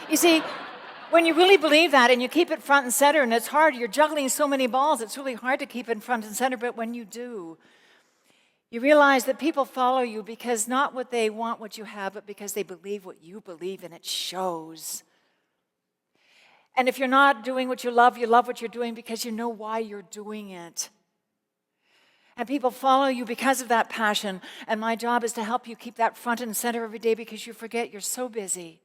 You see, when you really believe that and you keep it front and center, and it's hard, you're juggling so many balls, it's really hard to keep it front and center, but when you do, you realize that people follow you because not what they want what you have, but because they believe what you believe, and it shows. And if you're not doing what you love what you're doing because you know why you're doing it. And people follow you because of that passion, and my job is to help you keep that front and center every day because you forget you're so busy.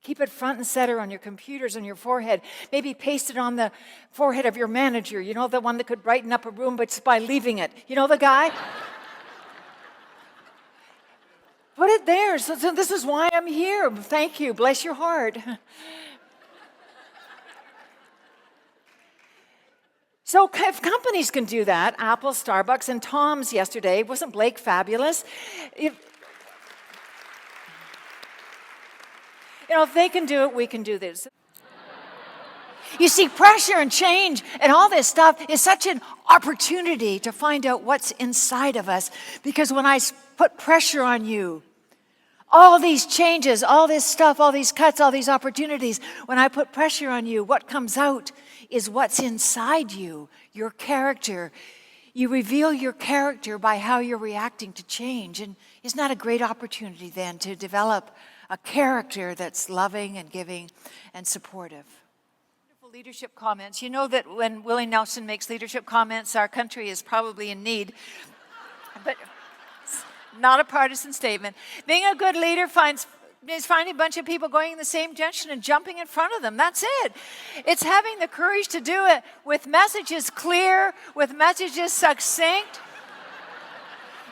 Keep it front and center on your computers, on your forehead. Maybe paste it on the forehead of your manager. You know, the one that could brighten up a room but just by leaving it. You know the guy? Put it there. So this is why I'm here. Thank you. Bless your heart. So if companies can do that, Apple, Starbucks, and Tom's yesterday, wasn't Blake fabulous? If they can do it, we can do this. You see, pressure and change and all this stuff is such an opportunity to find out what's inside of us. Because when I put pressure on you, all these changes, all this stuff, all these cuts, all these opportunities, when I put pressure on you, what comes out is what's inside you, your character. You reveal your character by how you're reacting to change. And isn't that a great opportunity then to develop a character that's loving and giving and supportive? Wonderful leadership comments. You know that when Willie Nelson makes leadership comments, our country is probably in need. But it's not a partisan statement. Being a good leader is finding a bunch of people going in the same direction and jumping in front of them. That's it. It's having the courage to do it with messages clear, with messages succinct.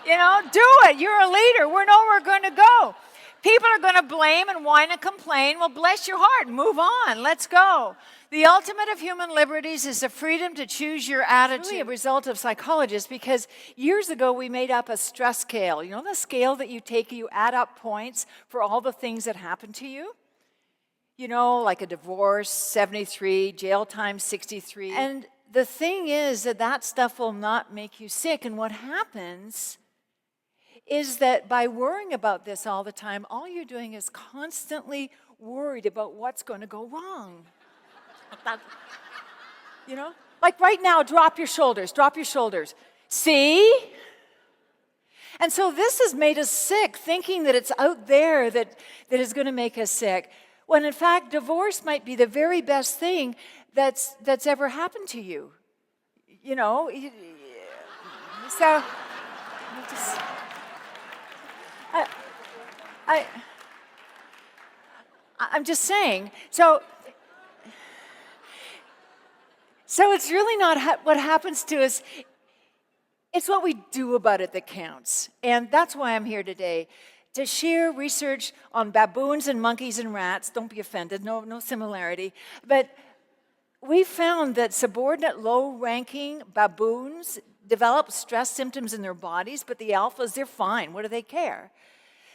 Do it. You're a leader. We know where we're going to go. People are going to blame and whine and complain. Well, bless your heart. Move on. Let's go. The ultimate of human liberties is the freedom to choose your attitude. It's really a result of psychologists because years ago we made up a stress scale. You know the scale that you take, you add up points for all the things that happen to you? Like a divorce, 73, jail time, 63. And the thing is that stuff will not make you sick. And what happens is that by worrying about this all the time, all you're doing is constantly worried about what's going to go wrong. Like right now, drop your shoulders. See? And so this has made us sick, thinking that it's out there that is going to make us sick. When in fact, divorce might be the very best thing that's ever happened to you. So I'm just saying. So it's really not what happens to us. It's what we do about it that counts. And that's why I'm here today, to share research on baboons and monkeys and rats. Don't be offended, no similarity. But we found that subordinate, low-ranking baboons develop stress symptoms in their bodies, but the alphas, they're fine. What do they care?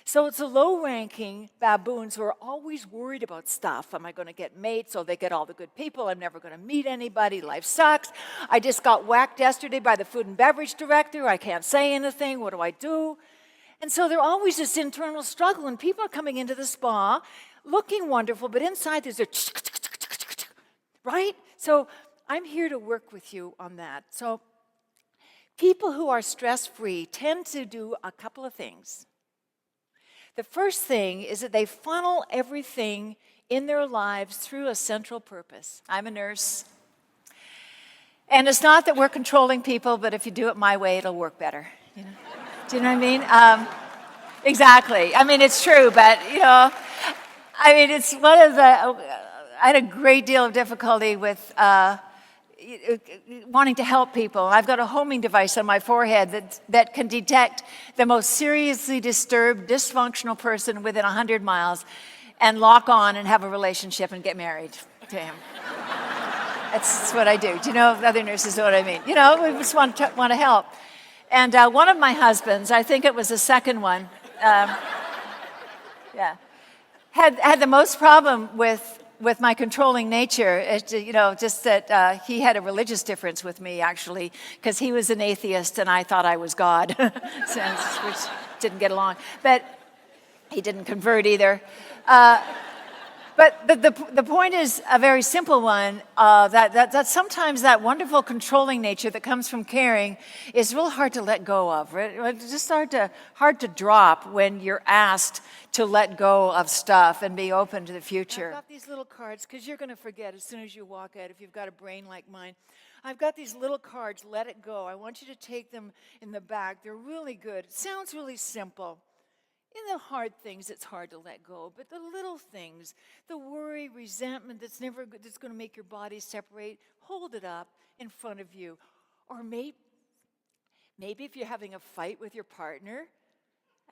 So it's the low-ranking baboons who are always worried about stuff. Am I going to get mates? Oh, they get all the good people. I'm never going to meet anybody. Life sucks. I just got whacked yesterday by the food and beverage director. I can't say anything. What do I do? And so they're always this internal struggle, and people are coming into the spa looking wonderful, but inside there's a right? So I'm here to work with you on that. So people who are stress-free tend to do a couple of things. The first thing is that they funnel everything in their lives through a central purpose. I'm a nurse. And it's not that we're controlling people, but if you do it my way, it'll work better. Do you know what I mean? Exactly. I mean, it's true, but, it's one of the... I had a great deal of difficulty with wanting to help people. I've got a homing device on my forehead that can detect the most seriously disturbed, dysfunctional person within 100 miles and lock on and have a relationship and get married to him. That's what I do. Do you know, other nurses know what I mean? We just want to help. And one of my husbands, I think it was the second one, had the most problem with my controlling nature, just that he had a religious difference with me, actually, because he was an atheist and I thought I was God, which didn't get along. But he didn't convert either. But the point is a very simple one, that sometimes that wonderful controlling nature that comes from caring is real hard to let go of. Right? It's just hard to drop when you're asked to let go of stuff and be open to the future. I've got these little cards, because you're going to forget as soon as you walk out if you've got a brain like mine. I've got these little cards, let it go. I want you to take them in the back. They're really good. It sounds really simple. In the hard things, it's hard to let go. But the little things, the worry, resentment that's going to make your body separate, hold it up in front of you. Or maybe if you're having a fight with your partner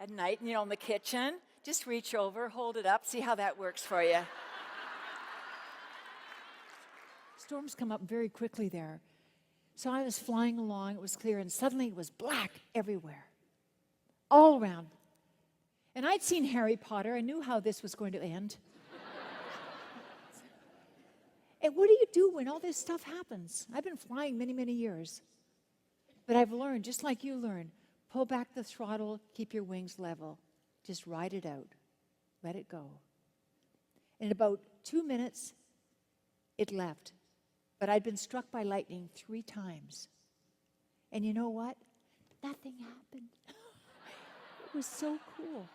at night, in the kitchen, just reach over, hold it up, see how that works for you. Storms come up very quickly there. So I was flying along, it was clear, and suddenly it was black everywhere, all around. And I'd seen Harry Potter. I knew how this was going to end. And what do you do when all this stuff happens? I've been flying many, many years. But I've learned, just like you learned, pull back the throttle, keep your wings level. Just ride it out. Let it go. In about 2 minutes, it left. But I'd been struck by lightning 3 times. And you know what? Nothing happened. It was so cool.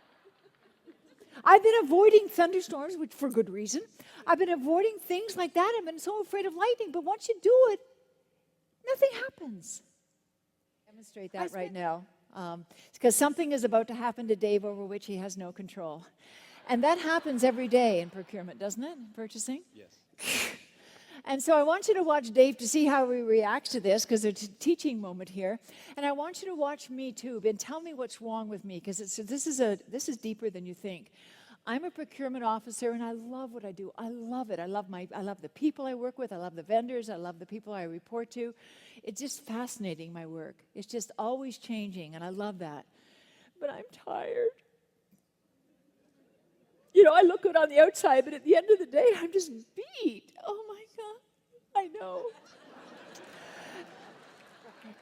I've been avoiding thunderstorms, which for good reason. I've been avoiding things like that. I've been so afraid of lightning. But once you do it, nothing happens. Demonstrate that right now. Because something is about to happen to Dave over which he has no control. And that happens every day in procurement, doesn't it? In purchasing? Yes. And so I want you to watch Dave to see how he reacts to this, because there's a teaching moment here. And I want you to watch me too, and tell me what's wrong with me, because this is deeper than you think. I'm a procurement officer, and I love what I do. I love it. I love the people I work with. I love the vendors. I love the people I report to. It's just fascinating, my work. It's just always changing, and I love that. But I'm tired. I look good on the outside, but at the end of the day, I'm just beat. Oh my God, I know.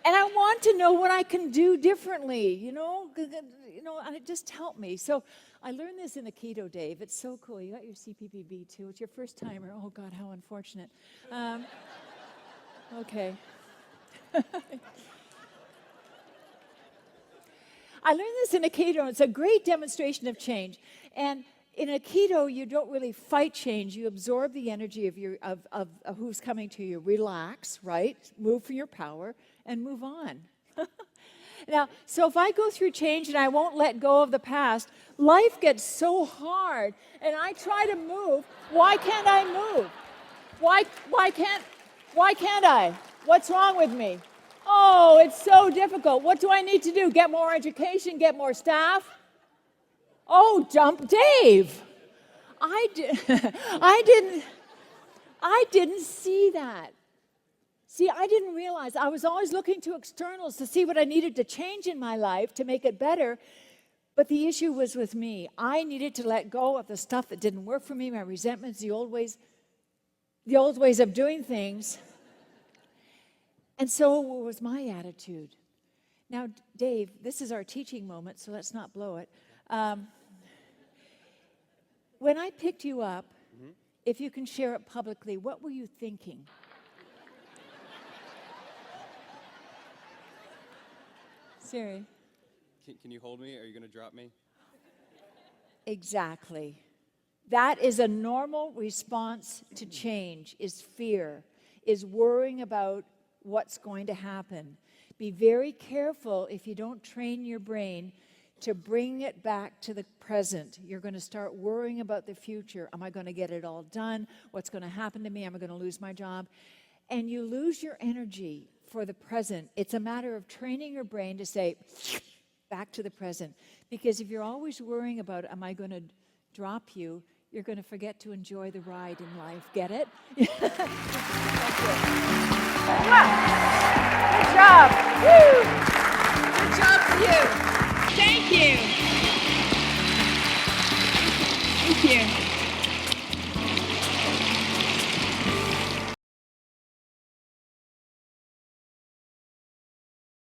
And I want to know what I can do differently, and it just helped me. So I learned this in the Keynote, Dave. It's so cool. You got your CPPB too. It's your first timer. Oh God, how unfortunate. Okay. I learned this in a Keynote. It's a great demonstration of change. And in a Keynote, you don't really fight change. You absorb the energy of who's coming to you. Relax, right? Move for your power and move on. Now, so if I go through change and I won't let go of the past, life gets so hard, and I try to move. Why can't I move? Why can't I? What's wrong with me? Oh, it's so difficult. What do I need to do? Get more education, get more staff? Oh, dump Dave. I didn't see that. See, I didn't realize. I was always looking to externals to see what I needed to change in my life to make it better. But the issue was with me. I needed to let go of the stuff that didn't work for me, my resentments, the old ways of doing things. And so was my attitude. Now, Dave, this is our teaching moment, so let's not blow it. When I picked you up, if you can share it publicly, what were you thinking? Siri. Can you hold me? Are you going to drop me? Exactly. That is a normal response to change, is fear, is worrying about what's going to happen. Be very careful if you don't train your brain to bring it back to the present. You're going to start worrying about the future. Am I going to get it all done? What's going to happen to me? Am I going to lose my job? And you lose your energy for the present. It's a matter of training your brain to say, back to the present. Because if you're always worrying about, am I going to drop you, you're going to forget to enjoy the ride in life. Get it? Good job. Woo!